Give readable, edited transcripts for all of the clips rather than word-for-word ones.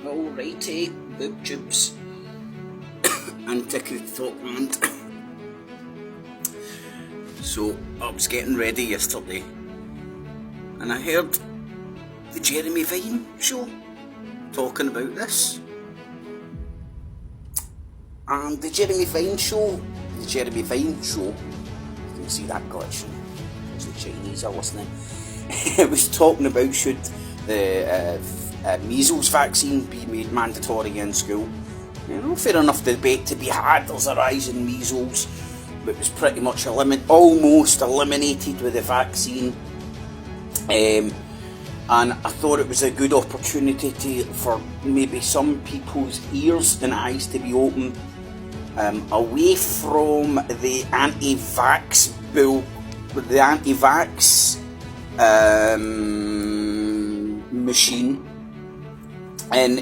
Alrighty, boob tubes and ticket top band. So I was getting ready yesterday and I heard the Jeremy Vine show talking about this. And the Jeremy Vine show, you can see that glitch because the Chinese are listening. It was talking about should the measles vaccine be made mandatory in school. You know, fair enough debate to be had. There's a rise in measles, but it was pretty much almost eliminated with the vaccine. And I thought it was a good opportunity for maybe some people's ears and eyes to be open away from the anti-vax bill, the anti-vax machine, and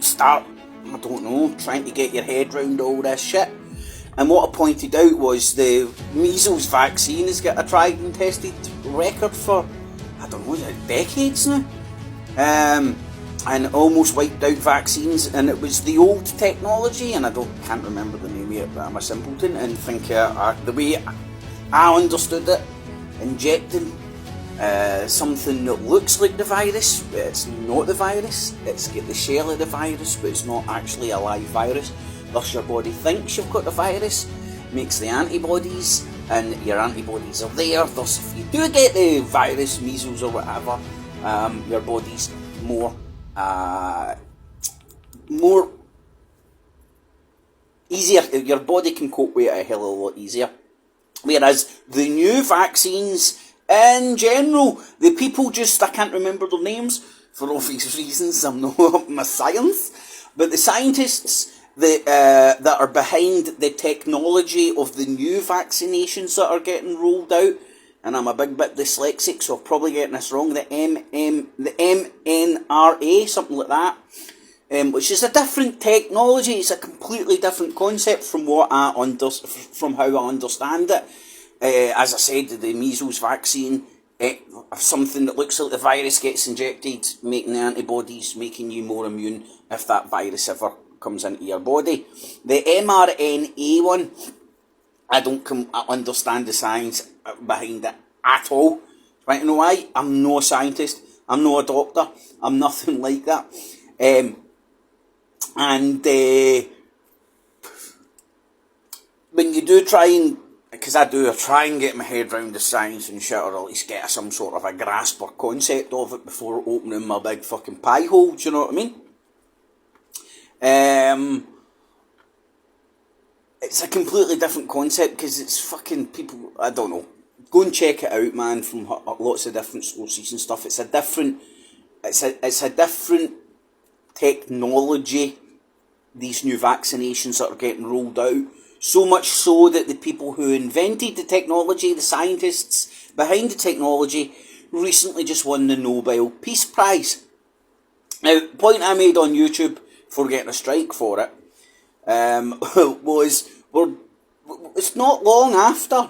start, I don't know, trying to get your head round all this shit. And what I pointed out was the measles vaccine has got a tried and tested record for, I don't know, decades now, and almost wiped out vaccines, and it was the old technology, and I can't remember the name of it, but I'm a simpleton and think the way I understood it, injecting something that looks like the virus, but it's not the virus. It's got the shell of the virus, but it's not actually a live virus. Thus your body thinks you've got the virus, makes the antibodies, and your antibodies are there. Thus if you do get the virus, measles or whatever, your body's more easier. Your body can cope with it a hell of a lot easier. Whereas the new vaccines, in general, the people just, I can't remember their names for obvious reasons, I'm not up my science, but the scientists that are behind the technology of the new vaccinations that are getting rolled out, and I'm a big bit dyslexic, so I'm probably getting this wrong, the mNRA, something like that, which is a different technology. It's a completely different concept from how I understand it. As I said, the measles vaccine, something that looks like the virus gets injected, making the antibodies, making you more immune if that virus ever comes into your body. The mRNA one, I don't understand the science behind it at all. Right, you know why? I'm no scientist, I'm no a doctor, I'm nothing like that. When you do try and, because I try and get my head around the science and shit, or at least get some sort of a grasp or concept of it before opening my big fucking pie hole, do you know what I mean? It's a completely different concept because it's fucking people, I don't know. Go and check it out, man, from lots of different sources and stuff. It's a different technology, these new vaccinations that are getting rolled out. So much so that the people who invented the technology, the scientists behind the technology, recently just won the Nobel Peace Prize. Now, the point I made on YouTube for getting a strike for it was, it's not long after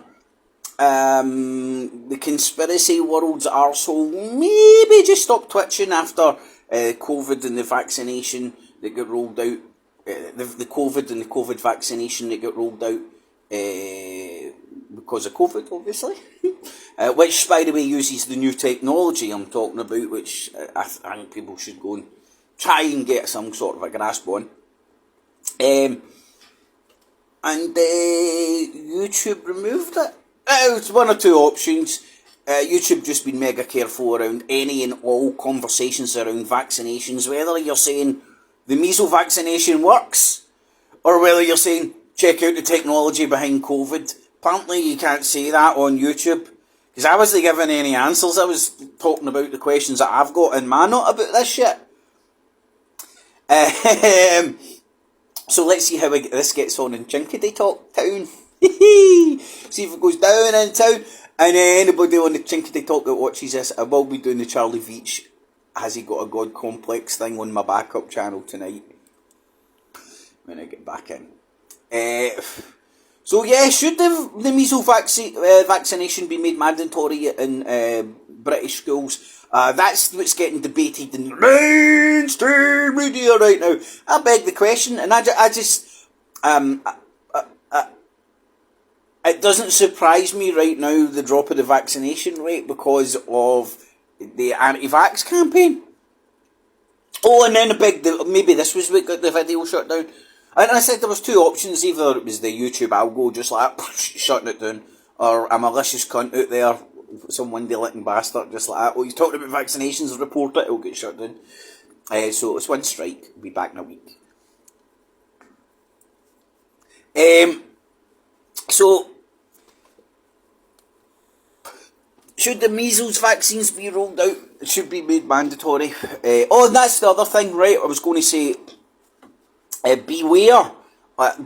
the conspiracy world's arsehole maybe just stopped twitching after COVID and the vaccination that got rolled out. The COVID and the COVID vaccination that got rolled out because of COVID, obviously. Which, by the way, uses the new technology I'm talking about, which I think people should go and try and get some sort of a grasp on. And YouTube removed it. It's one or two options. YouTube just been mega careful around any and all conversations around vaccinations, whether you're saying the measles vaccination works, or whether you're saying, check out the technology behind COVID. Apparently you can't say that on YouTube, because I wasn't giving any answers. I was talking about the questions that I've got in my note about this shit. So let's see how this gets on in Chinkity Talk Town. See if it goes down in town. And anybody on the Chinkity Talk that watches this, I will be doing the Charlie Veach Has He Got a God Complex thing on my backup channel tonight when I get back in. So yeah, should the measles vaccination be made mandatory in British schools? That's what's getting debated in the mainstream media right now. I beg the question, and I just it doesn't surprise me right now the drop of the vaccination rate because of the anti-vax campaign. Oh, and then maybe this was what got the video shut down. And I said there was two options. Either it was the YouTube algo just like shutting it down, or a malicious cunt out there, some windy-looking bastard just like that. Oh, he's talking about vaccinations, report it, it'll get shut down. So it's one strike. Be back in a week. So should the measles vaccines be rolled out? It should be made mandatory. Oh, and that's the other thing, right? I was going to say, beware.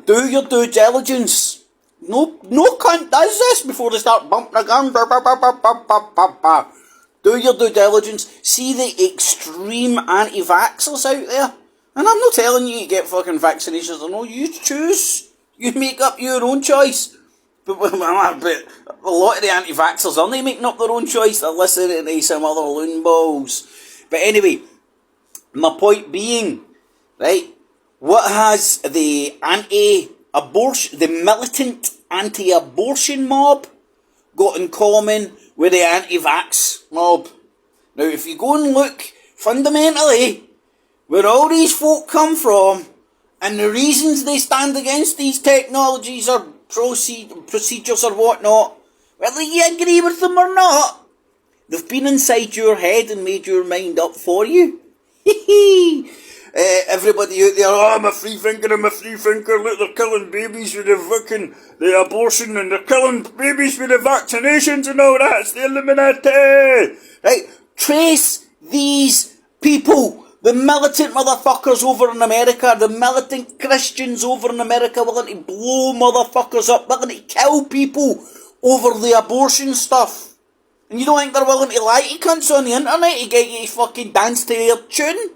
Do your due diligence. No cunt does this before they start bumping a gun. Do your due diligence. See the extreme anti-vaxxers out there. And I'm not telling you to get fucking vaccinations or no. You choose. You make up your own choice. But a lot of the anti-vaxxers aren't making up their own choice. They're listening to some other loon balls. But anyway, my point being, right, what has the militant anti-abortion mob got in common with the anti-vax mob? Now, if you go and look fundamentally where all these folk come from and the reasons they stand against these technologies or procedures or whatnot, whether you agree with them or not, they've been inside your head and made your mind up for you. Everybody out there, oh, I'm a free thinker, look, they're killing babies with the abortion, and they're killing babies with the vaccinations and all that, it's the Illuminati! Right, trace these people, the militant motherfuckers over in America, the militant Christians over in America willing to blow motherfuckers up, willing to kill people over the abortion stuff. And you don't think they're willing to lie to cunts on the internet to get you to fucking dance to their tune?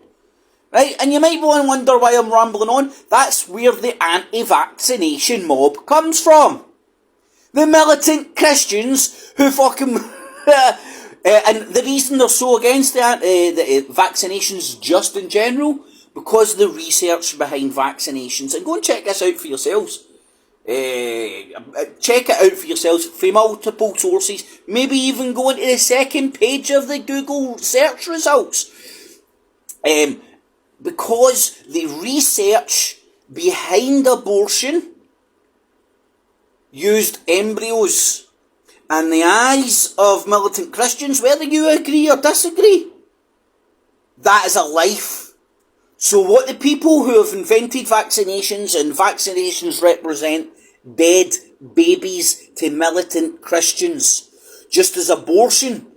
Right, and you might wonder why I'm rambling on. That's where the anti-vaccination mob comes from. The militant Christians who fucking... and the reason they're so against the vaccinations just in general, because of the research behind vaccinations. And go and check this out for yourselves. Check it out for yourselves from multiple sources. Maybe even go into the second page of the Google search results. Because the research behind abortion used embryos. And the eyes of militant Christians, whether you agree or disagree, that is a life. So what the people who have invented vaccinations, and vaccinations represent dead babies to militant Christians, just as abortion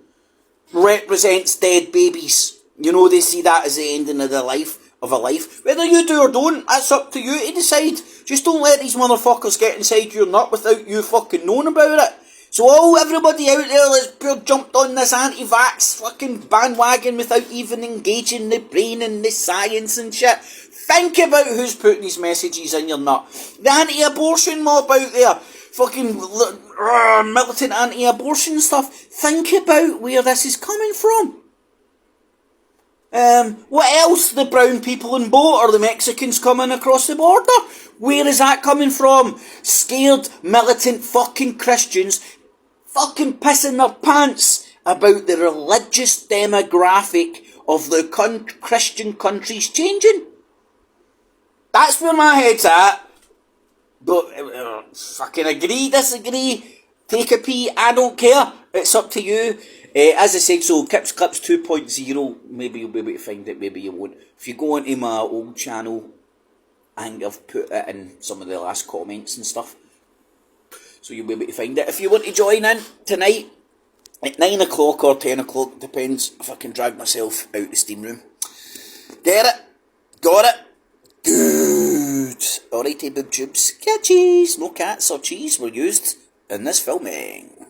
represents dead babies. You know, they see that as the ending of a life. Whether you do or don't, that's up to you to decide. Just don't let these motherfuckers get inside your nut without you fucking knowing about it. So everybody out there that's pure jumped on this anti-vax fucking bandwagon without even engaging the brain and the science and shit, think about who's putting these messages in your nut. The anti-abortion mob out there, fucking militant anti-abortion stuff, think about where this is coming from. What else? The brown people in boat or the Mexicans coming across the border? Where is that coming from? Scared militant fucking Christians fucking pissing their pants about the religious demographic of the Christian countries changing. That's where my head's at. But fucking agree, disagree, take a pee, I don't care. It's up to you. As I said, so Clips 2.0, maybe you'll be able to find it, maybe you won't. If you go into my old channel, I think I've put it in some of the last comments and stuff. So you'll be able to find it. If you want to join in tonight, at 9 o'clock or 10 o'clock, depends if I can drag myself out the steam room. Get it? Got it? Good. Alrighty, boob tubes. Catchies. No cats or cheese were used in this filming.